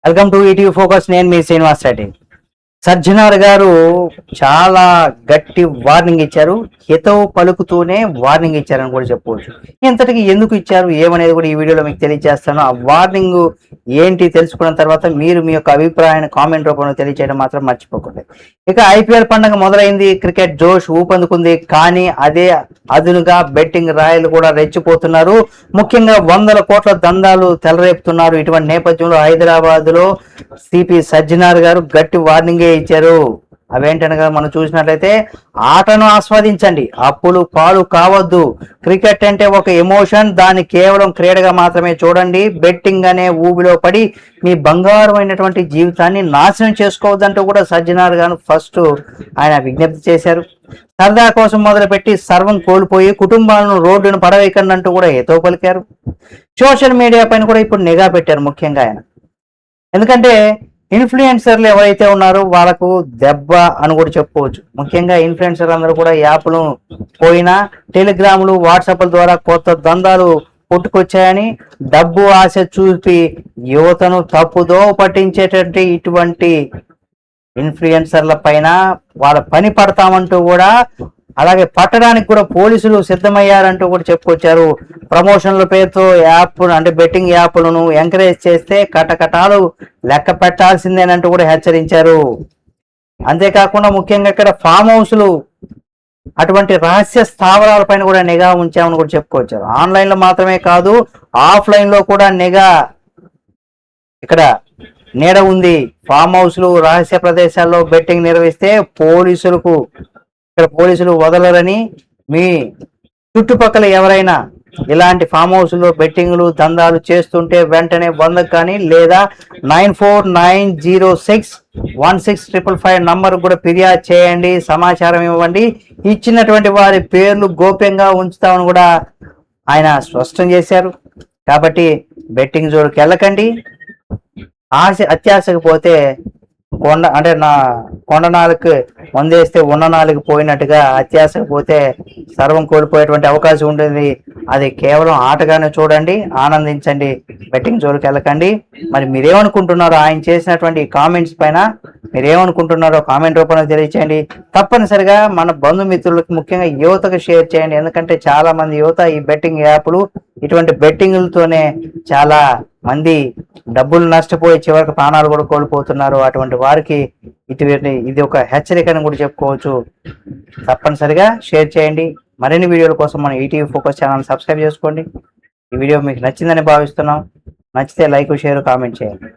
Welcome to ETV focus. నేను మీ శ్రీనివాస్ రెడ్డి. సజ్జనార్ గారు చాలా గట్టి వార్నింగ్ ఇచ్చారు. హితవు పలుకుతూనే వార్నింగ్ ఇచ్చారని కూడా చెప్పవచ్చు. ఇంతటికి ఎందుకు ఇచ్చారు ఏమనేది కూడా ఈ వీడియోలో మీకు తెలియజేస్తాను. ఆ వార్నింగ్ ఏంటి తెలుసుకున్న తర్వాత మీరు మీ యొక్క అభిప్రాయాన్ని కామెంట్ రూపంలో తెలియజేయడం మాత్రం మర్చిపోకండి. ఇక ఐపీఎల్ పండుగ మొదలైంది. క్రికెట్ జోష్ ఊపందుకుంది. కానీ అదే అదునుగా బెట్టింగ్ రాయలు కూడా రెచ్చిపోతున్నారు. ముఖ్యంగా వందల కోట్ల దందాలు తెలరేపుతున్నారు. ఇటువంటి నేపథ్యంలో హైదరాబాద్ లో సిపి సజ్జనార్ గారు గట్టి వార్నింగే ఇచ్చారు. అవేంటనగా మనం చూసినట్లయితే, ఆటను ఆస్వాదించండి, అప్పులు పాలు కావద్దు. క్రికెట్ అంటే ఒక ఎమోషన్, దాన్ని కేవలం క్రీడగా మాత్రమే చూడండి. బెట్టింగ్ అనే ఊబిలో పడి మీ బంగారమైనటువంటి జీవితాన్ని నాశనం చేసుకోవద్దంటూ కూడా సజ్జనార్ గారు ఫస్ట్ ఆయన విజ్ఞప్తి చేశారు. సరదా కోసం మొదలుపెట్టి సర్వం కోల్పోయి కుటుంబాలను రోడ్డును పడవేయకండి కూడా ఏతో పలికారు. సోషల్ మీడియా పైన కూడా ఇప్పుడు నిఘా పెట్టారు ముఖ్యంగా ఆయన. ఎందుకంటే ఇన్ఫ్లుయెన్సర్లు ఎవరైతే ఉన్నారో వాళ్ళకు దెబ్బ అని కూడా చెప్పుకోవచ్చు. ముఖ్యంగా ఇన్ఫ్లుయెన్సర్ అందరూ కూడా యాప్లు పోయినా టెలిగ్రాములు వాట్సాప్ల ద్వారా కొత్త దందాలు పుట్టుకొచ్చాయని డబ్బు ఆశ చూపి యువతను తప్పుదో పట్టించేటటువంటి ఇటువంటి ఇన్ఫ్లుయెన్సర్ల పైన వాళ్ళ పని పడతామంటూ కూడా, అలాగే పట్టడానికి కూడా పోలీసులు సిద్ధమయ్యారంటూ కూడా చెప్పుకొచ్చారు. ప్రమోషన్ల పేరుతో యాప్ అంటే బెట్టింగ్ యాప్లను ఎంకరేజ్ చేస్తే కటకటాలు లెక్క పెట్టాల్సిందేనంటూ కూడా హెచ్చరించారు. అంతేకాకుండా ముఖ్యంగా ఇక్కడ ఫామ్ హౌస్లు అటువంటి రహస్య స్థావరాల పైన కూడా నిఘా ఉంచామని కూడా చెప్పుకొచ్చారు. ఆన్లైన్ లో మాత్రమే కాదు, ఆఫ్లైన్ లో కూడా నిఘా ఇక్కడ నీడ ఉంది. ఫామ్ హౌస్లు రహస్య ప్రదేశాల్లో బెట్టింగ్ నిర్వహిస్తే పోలీసులు వదలరని, మీ చుట్టుపక్కల ఎవరైనా ఇలాంటి ఫామ్ హౌస్లో బెట్టింగ్లు దందాలు చేస్తుంటే వెంటనే 100 కానీ లేదా 9490616555 నంబర్ కూడా ఫిర్యాదు చేయండి, సమాచారం ఇవ్వండి. ఇచ్చినటువంటి వారి పేర్లు గోప్యంగా ఉంచుతామని కూడా ఆయన స్పష్టం చేశారు. కాబట్టి బెట్టింగ్ జోలికి వెళ్ళకండి. అత్యాశకు పోతే కొండ నాలుగు వందేస్తే ఉన్న నాలుగు పోయినట్టుగా అత్యాశకు పోతే సర్వం కోల్పోయేటువంటి అవకాశం ఉంటుంది. అది కేవలం ఆటగానే చూడండి, ఆనందించండి, బెట్టింగ్ జోలికి వెళ్ళకండి. మరి మీరేమనుకుంటున్నారో ఆయన చేసినటువంటి కామెంట్స్ పైన మీరేమనుకుంటున్నారో కామెంట్ రూపంలో తెలియచేయండి. తప్పనిసరిగా మన బంధుమిత్రులకు ముఖ్యంగా యువతకు షేర్ చేయండి. ఎందుకంటే చాలా మంది యువత ఈ బెట్టింగ్ యాప్లు ఇటువంటి బెట్టింగ్లతోనే చాలా మంది డబ్బులు నష్టపోయి చివరికి ప్రాణాలు కూడా కోల్పోతున్నారు. అటువంటి వారికి ఇది ఒక హెచ్చరికను కూడా చెప్పుకోవచ్చు. తప్పనిసరిగా షేర్ చేయండి. మరిన్ని వీడియోల కోసం మన ఈటీవీ ఫోకస్ ఛానల్ సబ్స్క్రైబ్ చేసుకోండి. ఈ వీడియో మీకు నచ్చిందని భావిస్తున్నాం. నచ్చితే లైక్, షేర్, కామెంట్ చేయండి.